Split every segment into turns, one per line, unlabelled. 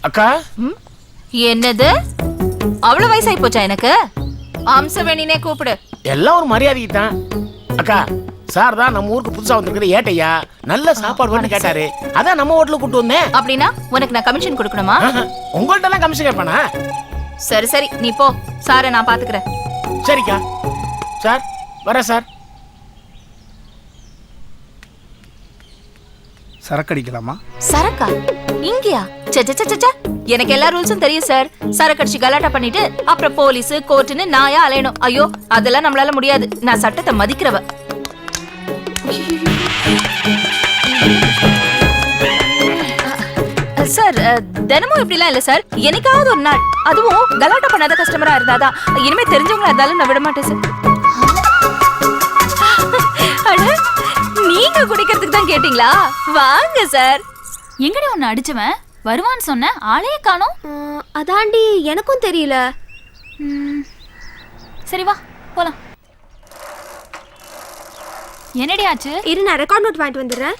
அக்கா
என்னது அவ்வளவு வயசாயி போச்சா எனக்கு? அம்சவேணினே கூப்பிடு.
எல்லாம் ஒரு மரியாதைக்கு தான். அக்கா சார் தான் நம்ம ஊருக்கு புதுசா வந்திருக்கிற ஏட்டையா நல்ல சாப்பாடு வேணும் கேட்டாரு, அதான் நம்ம ஹோட்டலுக்கு கூட்டு வந்தேன்.
அப்படின்னா உனக்கு நான் கமிஷன் கொடுக்கணுமா?
உங்கள்ட்ட எல்லாம் கமிஷன் கேட்பானா?
சரி சரி நீ போ, சாரை நான் பாத்துக்கிறேன்.
சரிக்கா. சார் வரேன் சார்.
சரக்கு அடிக்கலாமா?
சரக்கா? இங்கயா? சச்சச்சச்ச, எனக்கு எல்லா ரூல்ஸும் தெரியும் சார். சரக்கு அடிச்சு கலாட்டா பண்ணிட்டு அப்புறம் போலீஸ் கோர்ட்டுன்னு நாயா அலையணும். ஐயோ அதெல்லாம் நம்மளால முடியாது. நான் சட்டத்தை மதிக்கிறவ. சார் தினமும் இப்படிலாம் இல்ல சார், என்னைக்காவது ஒரு நாள், அதுவும் கலாட்டா பண்ணாத கஸ்டமரா இருந்தாதான். இனிமே தெரிஞ்சவங்களா இருந்தாலும் நான் விட மாட்டேன் சார். அட நீங்க குடிக்கிறதுக்கு தான் கேட்டீங்களா? வாங்க சார்.
எங்கடி உன்னை அடிச்சவன் வருவான்னு சொன்ன, ஆளையே காணோம்.
அதாண்டி எனக்கும் தெரியல.
சரி வா போலாம். என்னடி ஆச்சு?
இரு நான் ரெக்கார்ட் நோட் வாங்கிட்டு வந்துடுறேன்.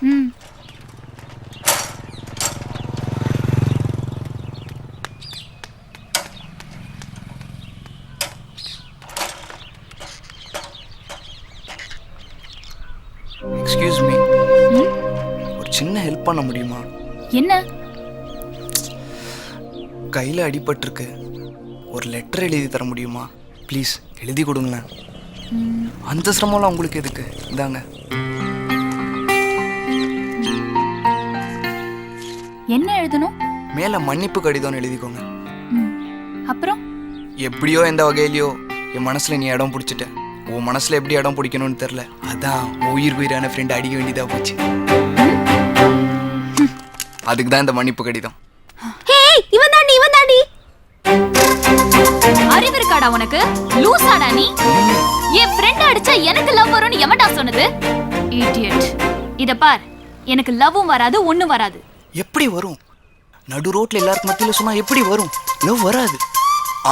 எக்ஸ்கியூஸ் மீ, ஒரு சின்ன ஹெல்ப் பண்ண முடியுமா?
என்ன?
கையில் அடிபட்டிருக்கு, ஒரு லெட்டர் எழுதி தர முடியுமா? ப்ளீஸ் எழுதி கொடுங்களேன். அந்த சிரமம்லாம் உங்களுக்கு எதுக்கு? இதாங்க.
என்ன எழுதணும்?
மேலே மன்னிப்பு கடிதம்னு எழுதிக்கோங்க.
அப்புறம்
எப்படியோ எந்த வகையிலையோ என் மனசில் நீ இடம் பிடிச்சிட்ட. உன் மனசில் எப்படி இடம் பிடிக்கணும்னு தெரில, அதான் உயிரான ஃப்ரெண்ட் அடிக்க வேண்டியதாக போச்சு. அதுக்கு தான் இந்த மன்னிப்பு கடிதம்.
இவன் தாண்டி
அறிவு இருக்காடா உனக்கு? லூசாடா நீ? என் ஃப்ரெண்ட் அடிச்சா எனக்கு லவ் வரும்னு எவன்டா சொன்னது? இடியட். இத பார், எனக்கு லவ்வும் வராது ஒண்ணும் வராது.
எப்படி வரும்? நடு ரோட்ல எல்லாருக்கும் மத்தியில சொன்னா எப்படி வரும்? லவ் வராது,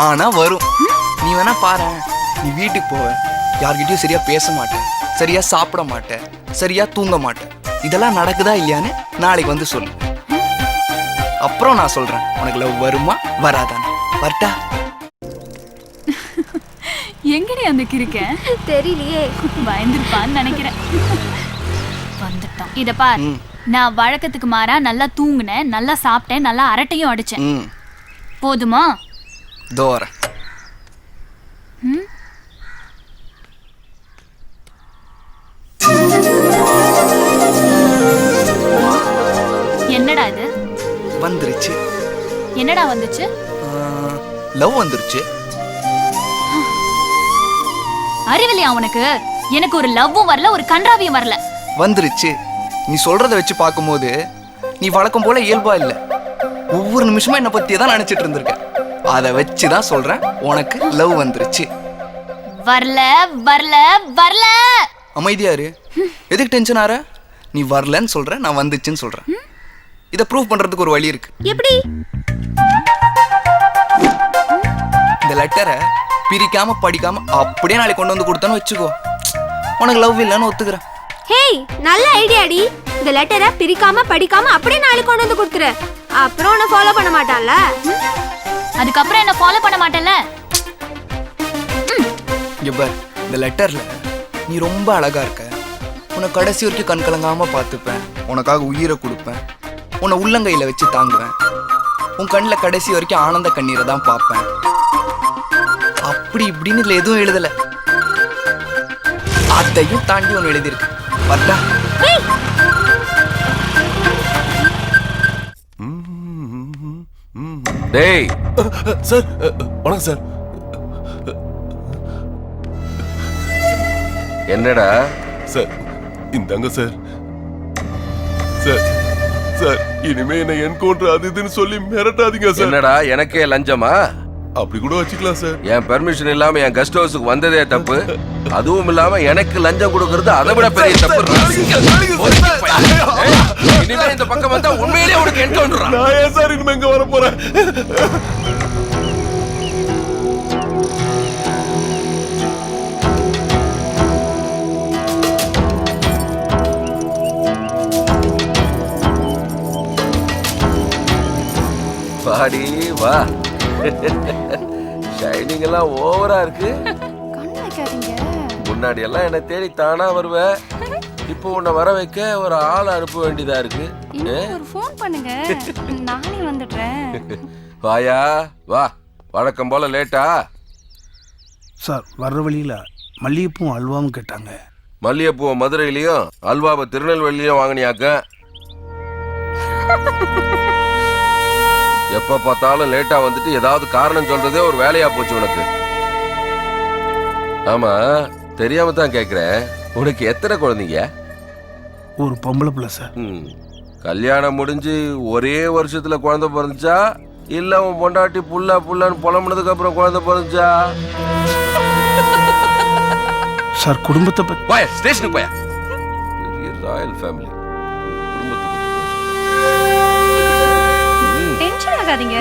ஆனா வரும். நீ வேணா பாரு, நீ வீட்டுக்கு போவ, யார்கிட்டயும் சரியா பேச மாட்டேன், சரியா சாப்பிட மாட்டேன், சரியா தூங்க மாட்டேன். இதெல்லாம் நடக்குதா இல்லையான்னு நாளைக்கு வந்து சொல்லு. அப்புறம் நான் சொல்றேன் உனக்கு லவ் வருமா வராதான்னு. வரட்டா?
எங்கடி அந்த கிறுக்க?
தெரியலையே,
பயந்துருப்பான்னு நினைக்கிறேன். வந்துட்டான். இத பார், நான் வழக்கத்துக்கு மாறா நல்லா தூங்குனேன், நல்லா சாப்பிட்டேன், நல்லா அரட்டையும் அடிச்சேன். போதுமா?
தோர
என்னடா இது?
வந்துருச்சு.
என்னடா வந்துச்சு?
லவ் வந்துருச்சு.
அறிவில்லையா உனக்கு? எனக்கு ஒரு லவ்வும் வரல, ஒரு கன்றாவியும் வரல.
வந்துருச்சு. நீ சொல்றத வச்சு பார்க்கும்போது நீ வழக்கம் போல இயல்பா இல்ல. ஒவ்வொரு நிமிஷமும் என்ன பத்தியே தான் நினைச்சிட்டு இருந்திருக்க. அதை வச்சுதான் சொல்றேன் உனக்கு லவ் வந்துருச்சு.
வரல வரல வரல.
அமைதியாரு. எதுக்கு டென்ஷன் ஆற? நீ வரலன்னு சொல்ற, நான் வந்துச்சுன்னு சொல்றேன். இதை ப்ரூவ் பண்றதுக்கு ஒரு வழி இருக்கு.
எப்படி?
இந்த லெட்டரை பிரிக்காம படிக்காம அப்படியே நாளைக்கு கொண்டு வந்து கொடுத்தேன்னு வச்சுக்கோ, உனக்கு லவ் இல்லைன்னு ஒத்துக்கிறேன்.
ஹேய், நல்ல ஐடியாடி. இந்த லெட்டரை பிரிக்காம படிக்காம அப்படியே நாளைக்கு கொண்டு வந்து கொடுத்துற. அப்புறம் உன்னை ஃபாலோ பண்ண மாட்டான்ல?
அதுக்கப்புறம் என்ன ஃபாலோ பண்ண மாட்டேன்ல?
இங்க பார், இந்த லெட்டர்ல நீ ரொம்ப அழகா இருக்க, உன்னை கடைசி வரைக்கும் கண் கலங்காம பார்த்துப்பேன், உனக்காக உயிரை கொடுப்பேன், உன்னை உள்ளங்கையில வச்சு தாங்குவேன், உன் கண்ணில் கடைசி வரைக்கும் ஆனந்த கண்ணீரை தான் பார்ப்பேன். அப்படி இப்படின்னு இதுல எதுவும் எழுதல, அதையும் தாண்டி ஒன்று எழுதியிருக்கு. பார்த்தா?
டேய் சார், வணக்கம் சார். என்னடா
சார்? இந்தாங்க சார். சார் சார், இனிமே என்ன என்கவுண்டர் அது இதுன்னு சொல்லி மிரட்டாதீங்க சார்.
என்னடா எனக்கே லஞ்சமா?
அப்படி கூட வச்சுக்கலாம் சார்.
என் பெர்மிஷன் இல்லாம என் கெஸ்ட் ஹவுஸுக்கு வந்ததே தப்பு, அதுவும் இல்லாம எனக்கு லஞ்சம் கொடுக்கறது அதை விட பெரிய தப்பு. இனிமே இந்த பக்கம் வந்தா உண்மையிலேயே உனக்கு என்கவுண்டர்.
நான் ஏன் சார் இனிமே இங்க வர போறேன்?
வாடி வா. ஷைனிங் எல்லாம் ஓவரா இருக்கு.
கண்ணு வைக்காதீங்க.
முன்னாடி எல்லாம் என்ன தேடி தானா வருவ, இப்போ உன்னை வர வைக்க ஒரு ஆள் அனுப்ப வேண்டியதா இருக்கு.
இன்னும் ஒரு ஃபோன் பண்ணுங்க, நானே வந்துடுறேன்.
வாயா வா. வழக்கம் போல லேட்டா?
சார் வர்ற வழியில் மல்லிகைப்பூவும் அல்வாவும் கேட்டாங்க.
மல்லிகைப்பூவை மதுரையிலயும் அல்வாவை திருநெல்வேலியிலும் வாங்கினியாக்க. எப்ப பார்த்தாலும் லேட்டா வந்துட்டு ஏதாவது காரணம் சொல்றதே ஒரு வேலையா போச்சு உனக்கு. ஆமா, தெரியாம தான் கேக்குறேன், உனக்கு எத்தனை குழந்தைங்க?
ஒரு பொம்பளை பிள்ளை சார்.
கல்யாணம் முடிஞ்சு ஒரே வருஷத்துல குழந்தை பிறந்துச்சா, இல்ல உன் பொண்டாட்டி புள்ள புள்ளன்னு புலம்புனதுக்கு அப்புறம் குழந்தை பிறந்துச்சா?
சார் குடும்பத்தை பத்தி
போய ஸ்டேஷனுக்கு போய. ராயல் ஃபேமிலி
டென்ஷன் ஆகாதீங்க,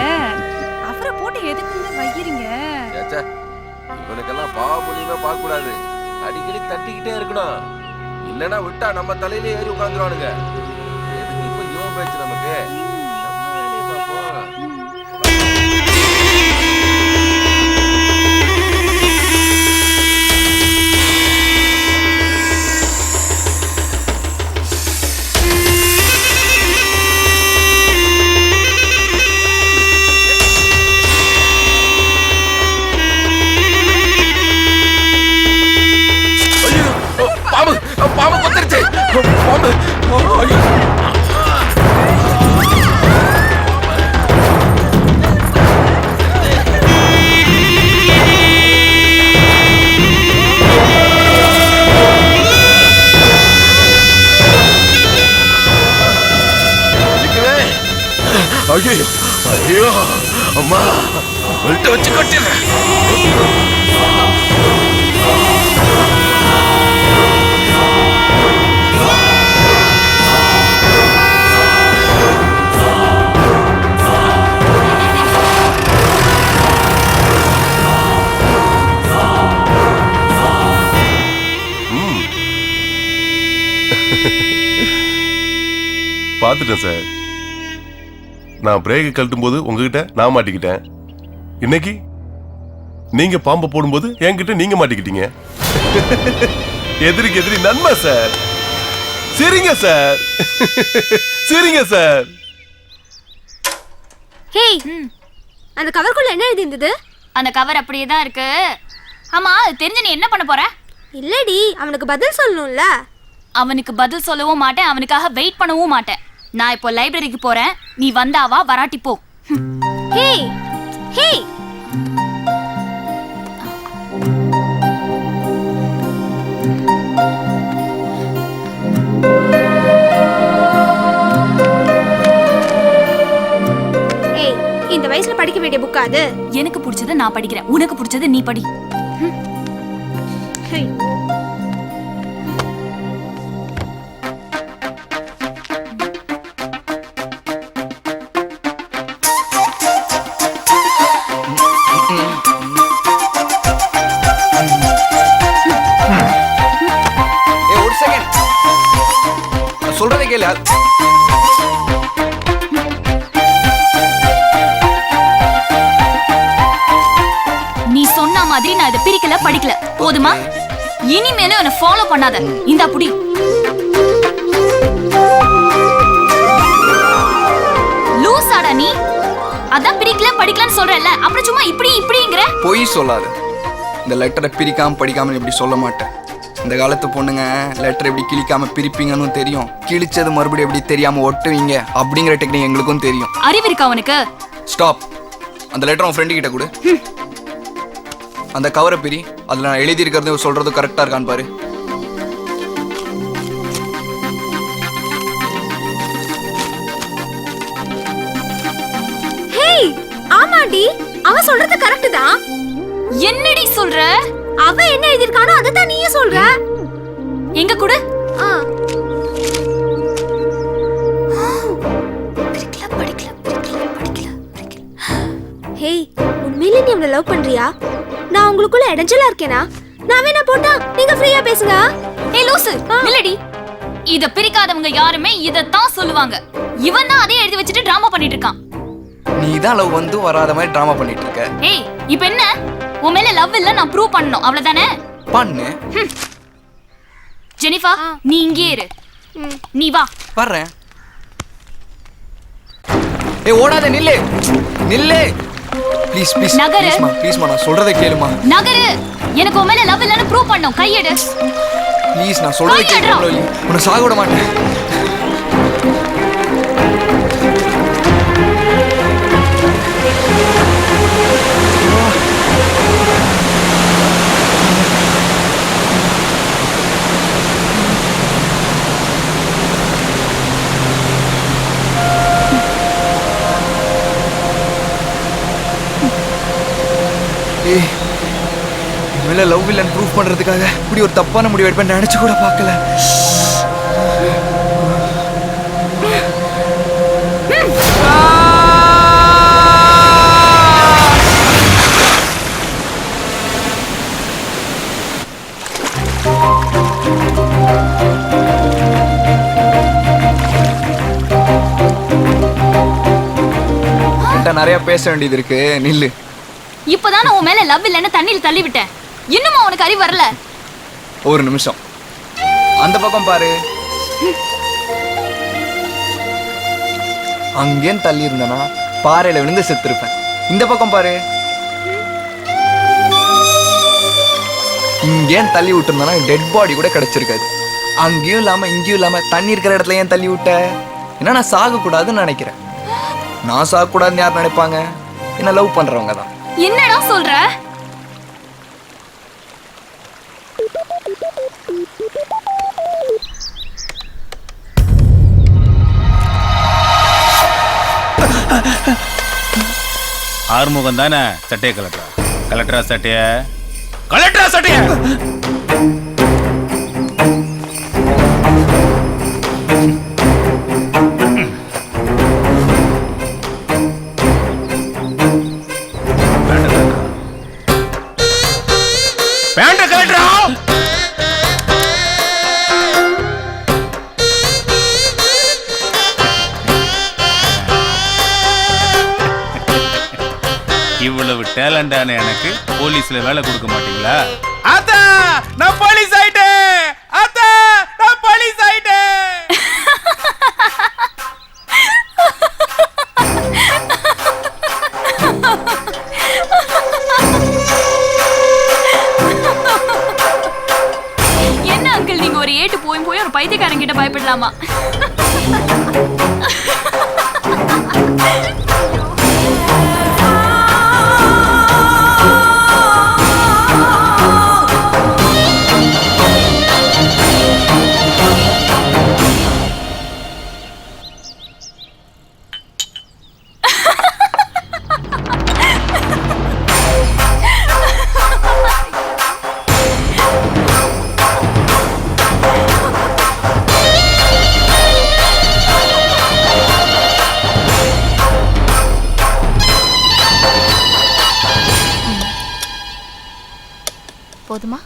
அப்புறம் போட்டு எதுக்குங்க வைக்கிறீங்க?
இவனுக்கெல்லாம் பாவ புண்ணியமே பார்க்க கூடாது, அடிக்கடி தட்டிக்கிட்டே இருக்கணும். இல்லைன்னா விட்டா நம்ம தலையிலே ஏறி உட்காந்துருவானுங்க. எதுக்கு இப்ப இவன் பேச்சு நமக்கு? நம்ம வேலையை பார்ப்போம். பாம்பு கொத்திருச்சு. பாம்பு. ஐயோ ஐயோ அம்மா, வெல்ட்ட வச்சு கட்டிடுறேன்.
பார்த்துட்டேன் சார். நான் பிரேக்கை கழட்டும் போது உங்ககிட்ட நான் மாட்டிக்கிட்டேன். இன்னைக்கு நீங்க பாம்பை போடும்போது என்கிட்ட நீங்க மாட்டிக்கிட்டீங்க. எதிரிக்கு எதிரி நன்மை சார். சரிங்க சார், சரிங்க சார்.
ஹேய், அந்த கவர்க்குள்ள என்ன எழுதி இருந்தது?
அந்த கவர் அப்படியே தான் இருக்கு. ஆமா, அது தெரிஞ்சு நீ என்ன பண்ண போற?
இல்லடி, அவனுக்கு பதில் சொல்லணும்ல.
அவனுக்கு பதில் சொல்லவும் மாட்டேன், அவனுக்காக வெயிட் பண்ணவும் மாட்டேன். நான் இப்போ லைப்ரரிக்கு போறேன், நீ வந்தாவா வராட்டி போ.
ஹேய் ஹேய், ஏய், இந்த வயசுல படிக்க வேண்டிய புக்கா அது?
எனக்கு பிடிச்சதை நான் படிக்கிறேன், உனக்கு பிடிச்சதை நீ படி.
ஹேய்,
ஒரு செகண்ட் சொல்றதை கேளு.
நீ சொன்ன மாதிரி நான் இதை பிரிக்கல படிக்கல, போதுமா? இனிமேல உன்னை ஃபாலோ பண்ணாத. இந்தா புடி. லூசாடா நீ? அதான் பிரிக்கல படிக்கலன்னு சொல்றல, அப்புறம் சும்மா இப்படி இப்படிங்கற.
பொய் சொல்லாத. இந்த லெட்டரை பிரிக்காம படிக்காம இப்படி சொல்ல மாட்டேன். இந்த காலத்து பொண்ணுங்க லெட்டர் எப்படி கிழிக்காம பிரிப்பீங்கன்னு தெரியும். கிழிச்சது மறுபடியும் எப்படி தெரியாம ஒட்டுவீங்க அப்படிங்கிற டெக்னிக் எங்களுக்கும் தெரியும்.
அறிவு இருக்கா உனக்கு?
ஸ்டாப். அந்த லெட்டர் உன் ஃப்ரெண்டு கிட்ட கொடு. அந்த கவரை பிரி, அதுல நான் எழுதி இருக்கிறது சொல்றது கரெக்டா இருக்கான்னு பாரு.
ஹேய், ஆமாடி, அவன் சொல்றது கரெக்ட் தான்.
என்னடி சொல்ற?
அவன் என்ன எழுதிருக்கானோ அதை தான் நீயே சொல்ற.
எங்க கூட?
ஹேய், உண்மையிலே நீ அவனை லவ் பண்றியா? நான் உங்களுக்குள்ள இடைஞ்சலா இருக்கேனா? நான் வேணா போட்டா நீங்க ஃப்ரீயா பேசுங்க.
ஏய் லூசு, நில்லடி. இத பிரிக்காதவங்க யாருமே இதத்தான் சொல்லுவாங்க. இவன் தான் அதே எழுதி வச்சுட்டு டிராமா பண்ணிட்டு இருக்கான்.
நீ தான் லவ் வந்து வராத மாதிரி ட்ராமா பண்ணிட்டு இருக்க.
ஏய் இப்போ என்ன உன் மேல லவ் இல்ல நான் ப்ரூவ் பண்ணனும் அவ்வளவுதானே?
பண்ணு.
ஜெனிஃபா நீ இங்கே இரு. நீ வா.
வர்றேன். ஏய் ஓடாத, நில்லு நில்லு ப்ளீஸ் ப்ளீஸ்
நகரு.
ப்ளீஸ்மா நான் சொல்றதை கேளுமா.
நகரு. எனக்கு உன் மேல லவ் இல்லன்னு ப்ரூவ் பண்ணனும். கையெடு.
ப்ளீஸ் நான் சொல்றதை கேளு. உன்னை சாக விட மாட்டேன். மேல லவ் இல்லன்னு ப்ரூவ் பண்றதுக்காக இப்படி ஒரு தப்பான முடிவு எடுப்பேன் நினைச்சு கூட பார்க்கல. நிறைய பேச வேண்டியது இருக்கு, நில்லு.
இப்பதான் நான் உன் மேல லவ் இல்லன்னு தண்ணியில தள்ளி விட்டேன். இன்னுமா உனக்கு அறிவு வரல?
ஒரு நிமிஷம் அந்த பக்கம் பாரு. அங்கேயும் தள்ளி இருந்தனா பாறையில விழுந்து செத்துருப்பேன். இந்த பக்கம் பாரு. இங்கேயும் தள்ளி விட்டுருந்தனா டெட் பாடி கூட கிடைச்சிருக்காது. அங்கேயும் இல்லாம இங்கேயும் இல்லாம தண்ணி இருக்கிற இடத்துல ஏன் தள்ளி விட்ட? ஏன்னா நான் சாக கூடாதுன்னு நினைக்கிறேன். நான் சாக கூடாதுன்னு யார் நினைப்பாங்க? என்ன லவ் பண்றவங்க தான்.
என்னடா சொல்ற?
ஆறுமுகம் தானே சட்டையை கலெக்டரா சட்டைய
பேண்ட கலெக்டரா.
இவ்வளவு டேலண்டான எனக்கு போலீஸ்ல வேலை கொடுக்க மாட்டீங்களா?
ஆத்தா நான் போலீஸ் ஆயிட்டேன். ஆத்தா நான் போலீஸ் ஆயிட்டேன்.
என்ன அங்கிள் நீங்க ஒரு ஏட்டு போய் போய் ஒரு பைத்தியக்காரன் கிட்ட பயப்படலாமா?
போதுமா?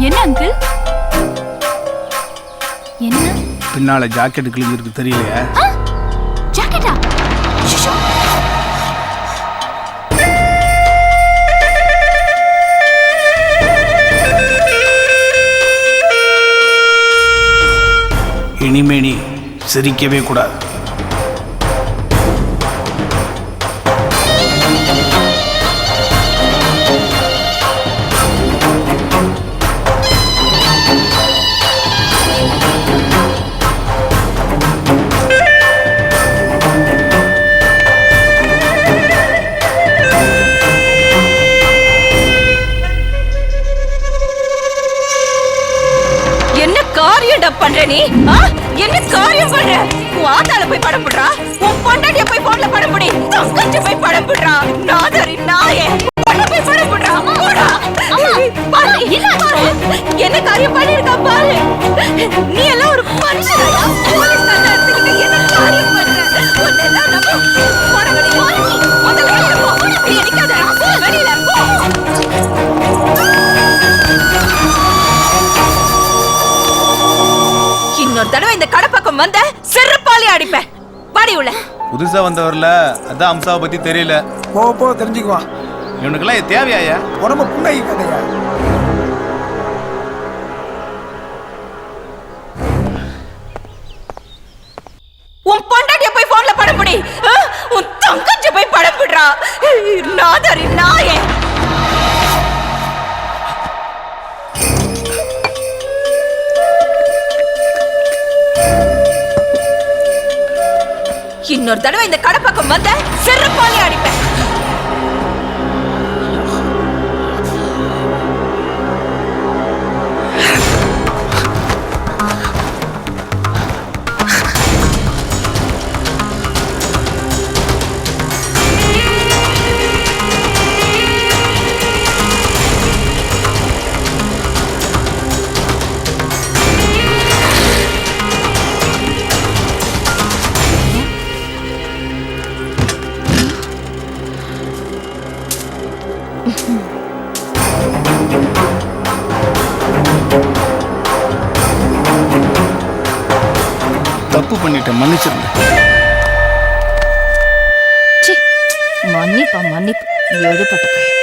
என்ன அங்கிள்? என்ன
பின்னால ஜாக்கெட் கிழிஞ்சிருக்கு தெரியலையா?
ஜாக்கெட்டா? ஷிஷோ.
இனிமே நீ சிரிக்கவே கூடாது.
பண்ற நீ? என்ன காரியம் பண்ற? உன் ஆத்தால போய் படம் போடுறா, உன் பொண்டாட்டிய போய் போன்ல படம் போடி, தங்கச்சி போய் படம் போடுறா. நாதரி நாயே.
புதுசா வந்தவர்ல அதான் அம்சாவை பத்தி தெரியல.
போ தெரிஞ்சுக்குவான்.
இவனுக்கெல்லாம் இது தேவையாயா?
உடம்பு புண்ணாகி கதையா.
உன் பொண்டாட்டிய போய் போன்ல படம் பிடி. உன் தங்கச்சி போய் படம் பிடுறா. நாதாரி நாயே. இன்னொரு தடவை இந்த கடை பக்கம் வந்த செருப்பாலே அடிப்பேன்.
தப்பு பண்ணிட்டேன், மன்னிச்சிருங்க.
மன்னிப்பு எழுப்பட்ட பையன்.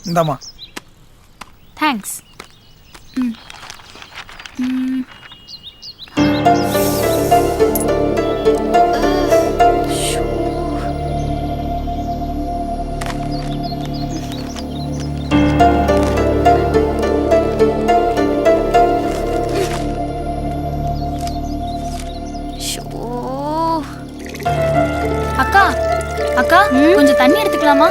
இந்தாம்மா.
தேங்க்ஸ். அக்கா அக்கா கொஞ்சம் தண்ணி எடுத்துக்கலாமா?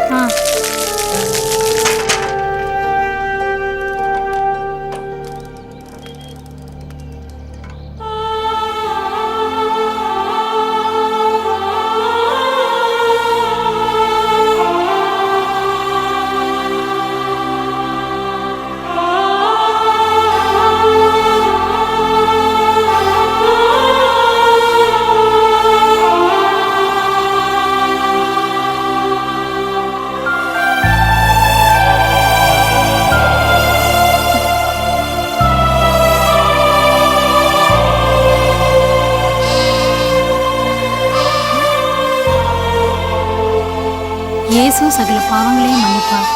இயேசு சகல பாவங்களையும் மன்னிப்பார்.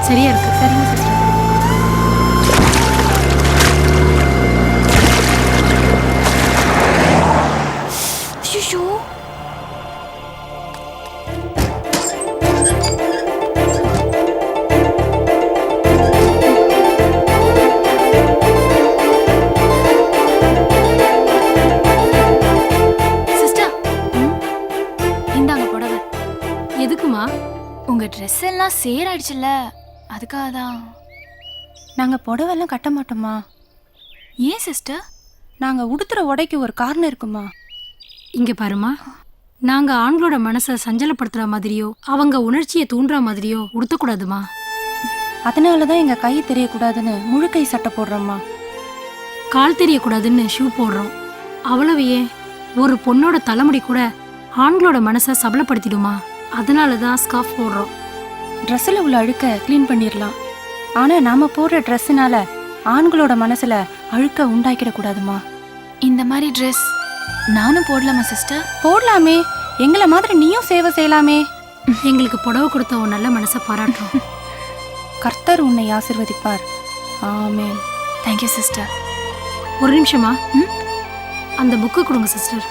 சரியா இருக்கு. சரிங்க சிஸ்டர்.
ஐயோ சிஸ்டர், இந்தாங்க புடவை.
எதுக்குமா?
உங்க ட்ரெஸ் எல்லாம் சேராயிடுச்சுல்ல, அதுக்காக தான்.
நாங்க புடவெல்லாம் கட்ட மாட்டோமா?
ஏன் சிஸ்டர்?
நாங்க உடுத்துற உடைக்கு ஒரு காரணம் இருக்குமா?
இங்க பாருமா, நாங்க ஆண்களோட மனசை சஞ்சலப்படுத்துற மாதிரியோ அவங்க உணர்ச்சியை தூண்டுற மாதிரியோ உடுத்தக்கூடாதுமா.
அதனாலதான் எங்க கை தெரியக்கூடாதுன்னு முழு கை சட்டை போடுறோம்மா.
கால் தெரியக்கூடாதுன்னு ஷூ போடுறோம். அவ்வளவு ஏன், ஒரு பொண்ணோட தலைமுடி கூட ஆண்களோட மனசை சபலப்படுத்திடுமா. அதனாலதான் ஸ்கார்ஃப் போடுறோம்.
ட்ரெஸ்ஸில் உள்ள அழுக்க க்ளீன் பண்ணிடலாம். ஆனா நாம போடுற ட்ரெஸ்ஸுனால ஆண்களோட மனசுல அழுக்க உண்டாக்கிடக்கூடாதுமா.
இந்த மாதிரி ட்ரெஸ் நானும் போடலாமா சிஸ்டர்?
போடலாமே, எங்களை மாதிரி நீயும் சேவை செய்யலாமே.
எங்களுக்கு புடவை கொடுத்த உன் நல்ல மனசை பாராட்டுறோம்.
கர்த்தர் உன்னை ஆசீர்வதிப்பார். ஆமென்.
Thank you sister.
ஒரு நிமிஷமா, அந்த புக்கு கொடுங்க சிஸ்டர்.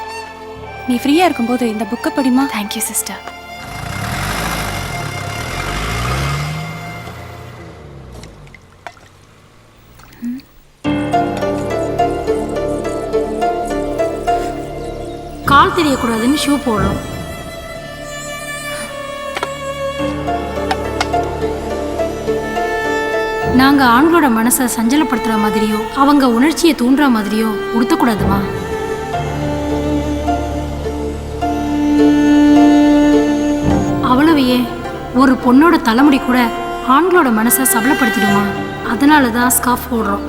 நீ ஃப்ரீயா இருக்கும்போது இந்த புக்கை படிமா.
Thank you sister.
கால் தெரியக்கூடாதுன்னு ஷூ போடுறோம். நாங்க ஆண்களோட மனசை சஞ்சலப்படுத்துற மாதிரியோ அவங்க உணர்ச்சியை தூண்டுற மாதிரியோ உடுத்தக்கூடாதுமா. அவ்வளவு ஏன், ஒரு பொண்ணோட தலைமுடி கூட ஆண்களோட மனசை சபலப்படுத்திடுமா. அதனாலதான் ஸ்கார்ஃப் போடுறோம்.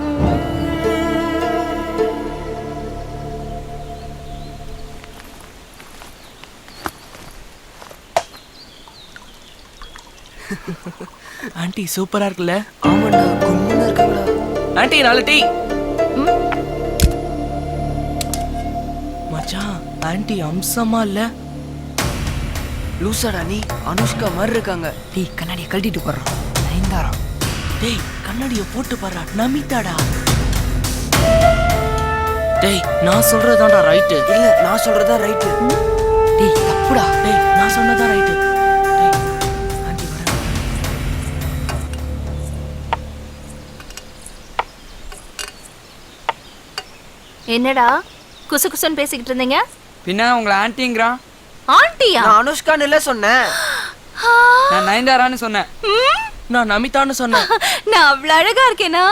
ஆண்டி சூப்பரா இருக்குல்ல? ஆமாண்டா, கும்முன்னு இருக்காங்கடா. Aunty 4 tea. மச்சான் ஆன்ட்டி அம்சமா இல்ல லூசாடா நீ அனுஷ்கா மாதிரி இருக்காங்க. டேய் கண்ணாடியை கழட்டிட்டு போடுறான் நயன்தாரா. டேய் கண்ணாடியை போட்டு பாடுறா நமிதாடா. டேய் நான் சொல்றதுதான்டா ரைட்டு. இல்ல நான் சொல்றதா ரைட்டு. டேய் தப்புடா. டேய் நான் சொன்னதா ரைட்டு. டேய் ஆண்டி வர.
என்னடா குசு குசுன்னு பேசிக்கிட்டு இருந்தீங்க?
பின்ன உங்களை ஆன்ட்டிங்கிறான்.
ஆண்டியா?
நான் அனுஷ்கான்னு இல்ல சொன்னேன்.
நான் நயன்தாரான்னு சொன்னேன்.
நான் நமிதான்னு சொன்னேன்.
நான் அவ்வளவு அழகா இருக்கேனா?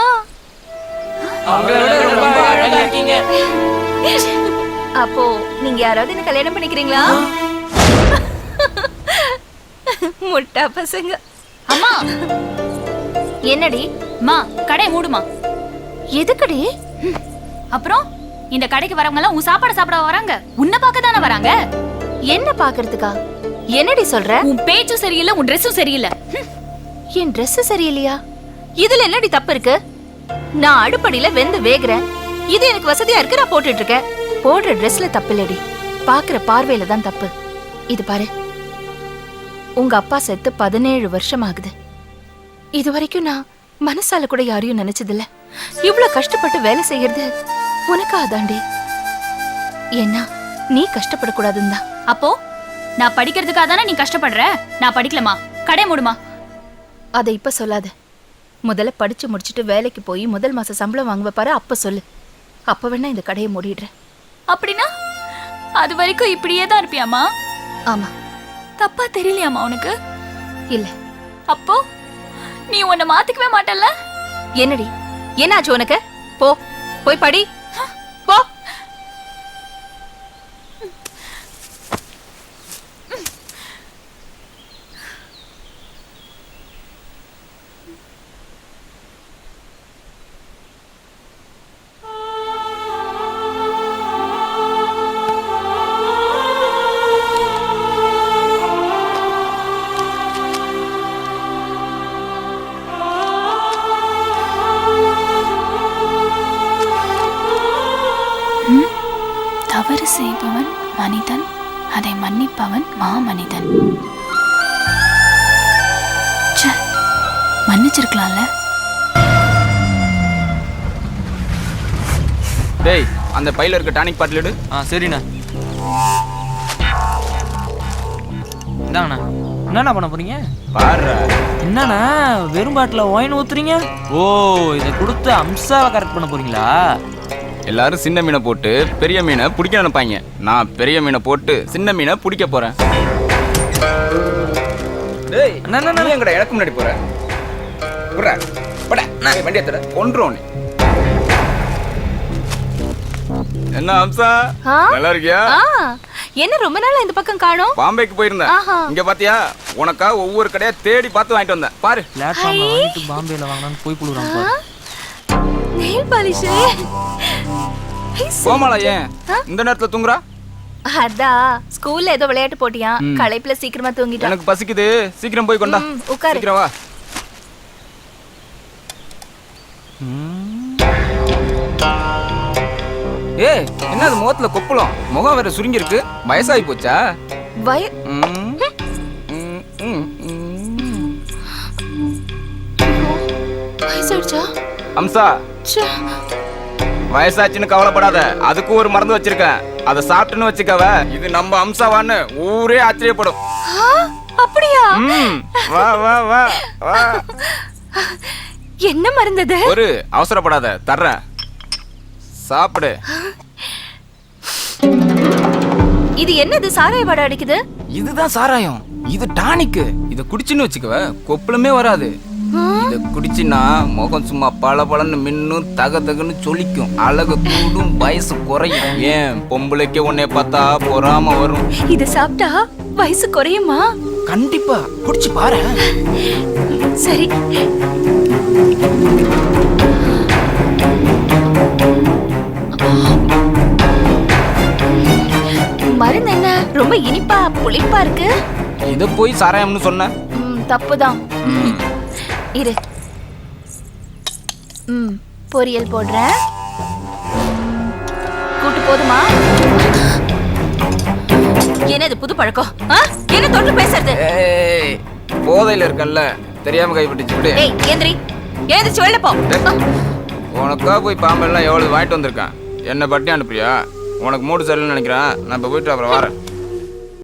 அப்போ நீங்க யாராவது என்ன கல்யாணம் பண்ணிக்கிறீங்களா? முட்டா பசங்க.
அம்மா
என்னடி?
அம்மா கடை மூடுமா.
எதுக்கடி?
அப்புறம் இந்த கடைக்கு வரவங்க எல்லாம் உன் சாப்பாடு சாப்பிட வராங்க, உன்னை பார்க்க தானே வராங்க.
என்ன பாக்குறதுக்கா? என்னடி சொல்ற?
உன் பேச்சும் சரியில்லை, உன் ட்ரெஸ்ஸும் சரியில்லை.
என் Dress சரியில்லையா? இதுல என்னடி தப்பு இருக்கு? நான் அடுப்படியில வெந்து வேகுறேன், இது எனக்கு வசதியா இருக்கு, நான் போட்டுட்டு இருக்கேன். போடுற Dressல தப்பு இல்லடி, பாக்குற பார்வையில தான் தப்பு. இது பாரு, உங்க அப்பா செத்து 17 வருஷம் ஆகுது. இது வரைக்கும் நான் மனசால கூட யாரையும் நினைச்சதில்ல. இவ்வளவு கஷ்டப்பட்டு வேலை செய்யறது உனக்கு அதாண்டி. ஏன்னா நீ கஷ்டப்படக்கூடாதுன்னு தான்.
அப்போ நான் படிக்கிறதுக்காக தானே நீ கஷ்டப்படுற. நான் படிக்கலமா, கடை மூடுமா.
அதை இப்ப சொல்லாத. முதல்ல படிச்சு முடிச்சுட்டு வேலைக்கு போய் முதல் மாச சம்பளம் வாங்குவ பாரு, அப்ப சொல்லு. அப்ப வேணா இந்த கடையை மூடிடுறேன்.
அப்படின்னா அது வரைக்கும் இப்படியே தான் இருப்பியாமா?
ஆமா.
தப்பா தெரியலையாமா உனக்கு?
இல்ல.
அப்போ நீ உன்னை மாத்திக்கவே மாட்டல்ல?
என்னடி என்னாச்சு உனக்கு? போ போய் படி போ.
தவறு செய்பவன் மனிதன், அதை மன்னிப்பவன் மாமனிதன். மன்னிச்சிருக்கலாம்ல.
டேய் அந்த பையில இருக்க டானிக் பாட்டில் எடு. சரிண்ணா. இந்தாங்கண்ணா. என்னண்ணா பண்ண போறீங்க? பாரு என்னண்ணா வெறும் பாட்டில் ஒயின் ஊத்துறீங்க? ஓ இதை கொடுத்து அம்சாவை கரெக்ட் பண்ண போறீங்களா? எல்லாரும் சின்ன மீனை போட்டு பெரிய மீனை பிடிக்க நினைப்பாங்க. நான் பெரிய மீனை போட்டு சின்ன மீனை பிடிக்க போறேன். டேய் அண்ணா எங்கடா எனக்கு முன்னாடி போற? புறா பட நான் வண்டி ஏத்தற கொன்றோனே. என்ன அம்சா நல்லா இருக்கியா?
என்ன ரொம்ப நாளா இந்த பக்கம் காணோம்?
பாம்பேக்கு போயிருந்தேன். இங்க பாத்தியா உனக்கா ஒவ்வொரு கடையா தேடி பார்த்து வாங்கிட்டு வந்தேன். பாரு பிளாட்ஃபார்ம்ல வாங்கிட்டு பாம்பேல வாங்கலாம்னு போய் புடுறான் பாரு.
Nail polish.
கோமாளா ஏன் இந்த நேரத்துல தூங்குறா?
அதான் ஸ்கூல்ல ஏதோ விளையாட்டு போட்டியா, களைப்புல சீக்கிரமா தூங்கிட்டா.
எனக்கு பசிக்குது, சீக்கிரம் போய் கொண்டா.
உட்காரு.
சீக்கிரம் வா. ஏய் என்னது முகத்துல கொப்பளம்? முகம் வேற சுருங்கி இருக்கு. வயசாகி போச்சா?
வயசாயிடுச்சா?
அம்சா வயசாச்சுன்னு கவலைப்படாத, அதுக்கு ஒரு மருந்து வச்சிருக்கேன். அதை சாப்பிட்டுன்னு வச்சுக்கவ, இது நம்ம அம்சாவான்னு ஊரே ஆச்சரியப்படும்.
அப்படியா?
வா வா வா வா.
என்ன மருந்தது?
ஒரு அவசரப்படாத, தர்றேன், சாப்பிடு.
இது என்னது சாராய வாடை அடிக்குது?
இதுதான் சாராயம், இது டானிக். இத குடிச்சுன்னு வச்சுக்கவ கொப்பளமே வராது. இத குடிச்சினா முகம் சும்மா பல பலன்னு மின்னும், தக தகன்னு சொலிக்கும், அழகு கூடும், வயசு குறையும். ஏன் பொம்பளைக்கு உன்னை பார்த்தா பொறாம வரும்.
இத சாப்பிட்டா வயசு குறையுமா?
கண்டிப்பா, குடிச்சு பாரு.
சரி. மருந்து என்ன ரொம்ப இனிப்பா புளிப்பா இருக்கு?
இத போய் சாராயம்னு சொன்ன
தப்புதான். இரு, பொரியல் போடுறேன். கூட்டு போதுமா? என்ன இது புது பழக்கம்? என்ன தொட்டு பேசுறது?
ஏய் போதையில இருக்கல்ல தெரியாம கைப்பட்டுச்சு விடு.
ஏய் ஏந்திரி, ஏந்திரிச்சு வெளில போ.
உனக்கா போய் பாம்பெல்லாம் எவ்வளவு வாங்கிட்டு வந்திருக்கேன். என்ன பட்டி அனுப்புறியா? உனக்கு மூடு சரியில்லைன்னு நினைக்கிறேன். நான் இப்ப போயிட்டு அப்புறம் வரேன்.